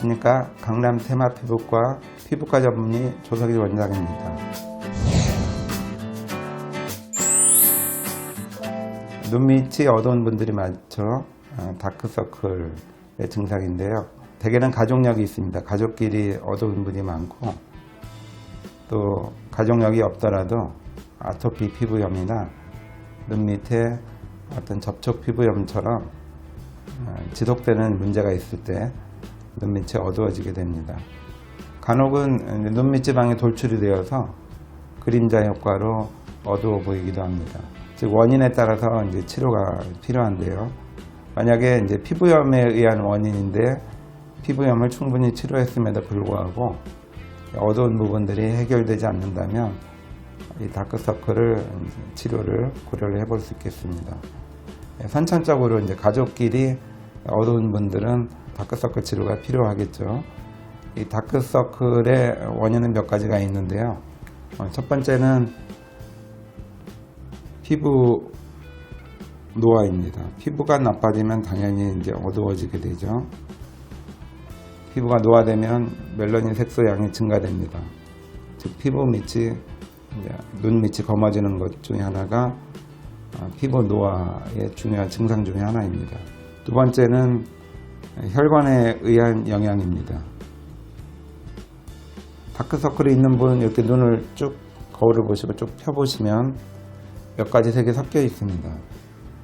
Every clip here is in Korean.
안녕하십니까. 강남 테마 피부과 피부과 전문의 조석희 원장입니다. 눈밑이 어두운 분들이 많죠. 다크서클의 증상인데요. 대개는 가족력이 있습니다. 가족끼리 어두운 분이 많고, 또 가족력이 없더라도 아토피 피부염이나 눈밑에 어떤 접촉 피부염처럼 지속되는 문제가 있을 때 눈밑이 어두워지게 됩니다. 간혹은 눈밑 지방이 돌출이 되어서 그림자 효과로 어두워 보이기도 합니다. 즉 원인에 따라서 이제 치료가 필요한데요. 만약에 이제 피부염에 의한 원인인데 피부염을 충분히 치료했음에도 불구하고 어두운 부분들이 해결되지 않는다면 이 다크서클을 치료를 고려를 해볼 수 있겠습니다. 선천적으로 이제 가족끼리 어두운 분들은 다크서클 치료가 필요하겠죠. 이 다크서클의 원인은 몇 가지가 있는데요. 첫 번째는 피부 노화입니다. 피부가 나빠지면 당연히 이제 어두워지게 되죠. 피부가 노화되면 멜라닌 색소량이 증가됩니다. 즉 피부 밑이 눈 밑이 검어지는 것 중에 하나가 피부 노화의 중요한 증상 중에 하나입니다. 두 번째는 혈관에 의한 영향입니다. 다크서클이 있는 분 이렇게 눈을 쭉 거울을 보시고 쭉 펴보시면 몇 가지 색이 섞여 있습니다.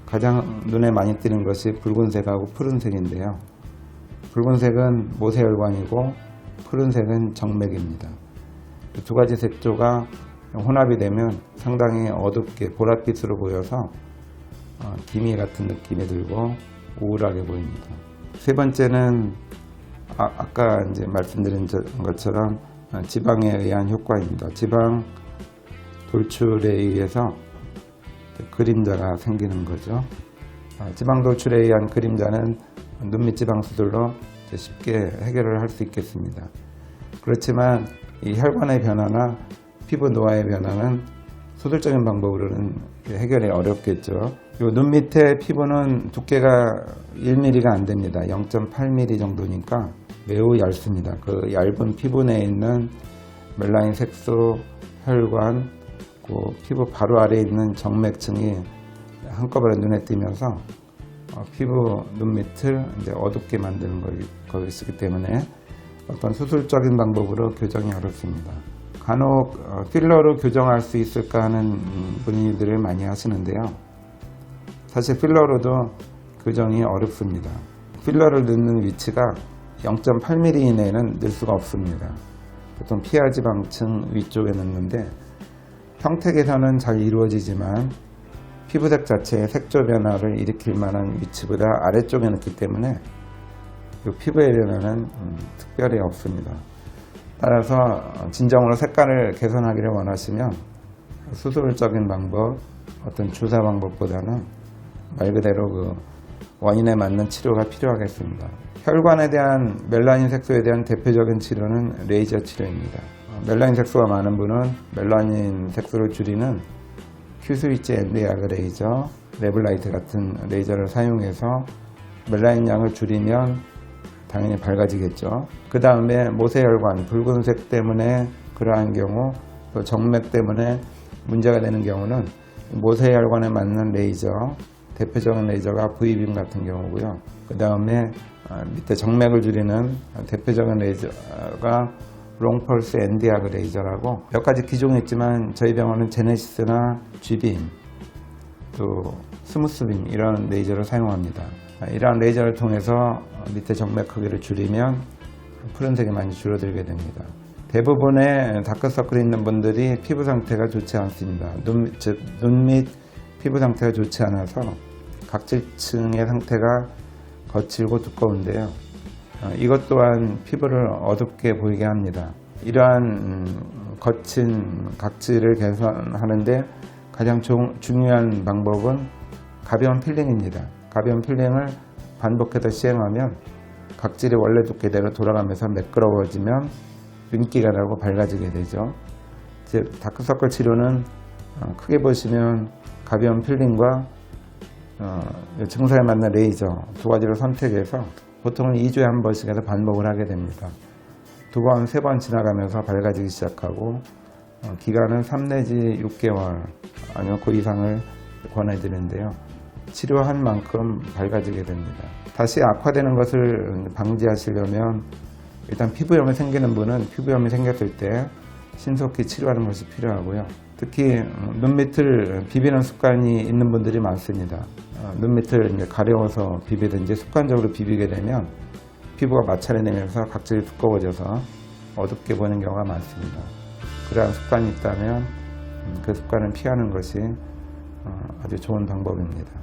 가장 눈에 많이 띄는 것이 붉은색하고 푸른색인데요. 붉은색은 모세혈관이고 푸른색은 정맥입니다. 두 가지 색조가 혼합이 되면 상당히 어둡게 보랏빛으로 보여서 기미 같은 느낌이 들고 우울하게 보입니다. 세 번째는 아까 이제 말씀드린 것처럼 지방에 의한 효과입니다. 지방 돌출에 의해서 그림자가 생기는 거죠. 지방 돌출에 의한 그림자는 눈밑 지방 수술로 쉽게 해결을 할 수 있겠습니다. 그렇지만 이 혈관의 변화나 피부 노화의 변화는 수술적인 방법으로는 해결이 어렵겠죠. 눈 밑에 피부는 두께가 1mm가 안 됩니다. 0.8mm 정도니까 매우 얇습니다. 그 얇은 피부 내에 있는 멜라닌 색소, 혈관, 그 피부 바로 아래에 있는 정맥층이 한꺼번에 눈에 띄면서 피부 눈 밑을 이제 어둡게 만드는 것이기 때문에 어떤 수술적인 방법으로 교정이 어렵습니다. 간혹 필러로 교정할 수 있을까 하는 문의들을 많이 하시는데요. 사실 필러로도 교정이 어렵습니다. 필러를 넣는 위치가 0.8mm 이내에는 넣을 수가 없습니다. 보통 피하지방층 위쪽에 넣는데 평택에서는 잘 이루어지지만 피부색 자체의 색조 변화를 일으킬 만한 위치보다 아래쪽에 넣기 때문에 이 피부의 변화는 특별히 없습니다. 따라서 진정으로 색깔을 개선하기를 원하시면 수술적인 방법, 어떤 주사 방법보다는 말 그대로 그 원인에 맞는 치료가 필요하겠습니다. 혈관에 대한 멜라닌 색소에 대한 대표적인 치료는 레이저 치료입니다. 멜라닌 색소가 많은 분은 멜라닌 색소를 줄이는 Q-스위치 엔디아그 레이저, 레블라이트 같은 레이저를 사용해서 멜라닌 양을 줄이면 당연히 밝아지겠죠. 그 다음에 모세혈관, 붉은색 때문에 그러한 경우, 또 정맥 때문에 문제가 되는 경우는 모세혈관에 맞는 레이저, 대표적인 레이저가 V빔 같은 경우고요. 그 다음에 밑에 정맥을 줄이는 대표적인 레이저가 롱펄스 엔디아그 레이저라고 몇 가지 기종이 있지만 저희 병원은 제네시스나 G빔, 또 스무스빔 이런 레이저를 사용합니다. 이러한 레이저를 통해서 밑에 정맥 크기를 줄이면 푸른색이 많이 줄어들게 됩니다. 대부분의 다크서클이 있는 분들이 피부 상태가 좋지 않습니다. 눈 밑 피부 상태가 좋지 않아서 각질층의 상태가 거칠고 두꺼운데요. 이것 또한 피부를 어둡게 보이게 합니다. 이러한 거친 각질을 개선하는데 가장 중요한 방법은 가벼운 필링입니다. 가벼운 필링을 반복해서 시행하면 각질이 원래 두께대로 돌아가면서 매끄러워지면 윤기가 나고 밝아지게 되죠. 즉 다크서클 치료는 크게 보시면 가벼운 필링과 증상에 맞는 레이저 두 가지를 선택해서 보통은 2주에 한 번씩 해서 반복을 하게 됩니다. 2번, 3번 지나가면서 밝아지기 시작하고 기간은 3 내지 6개월 아니면 그 이상을 권해드리는데요. 치료한 만큼 밝아지게 됩니다. 다시 악화되는 것을 방지하시려면 일단 피부염이 생기는 분은 피부염이 생겼을 때 신속히 치료하는 것이 필요하고요. 특히 눈 밑을 비비는 습관이 있는 분들이 많습니다. 눈 밑을 이제 가려워서 비비든지 습관적으로 비비게 되면 피부가 마찰이 되면서 각질이 두꺼워져서 어둡게 보이는 경우가 많습니다. 그러한 습관이 있다면 그 습관을 피하는 것이 아주 좋은 방법입니다.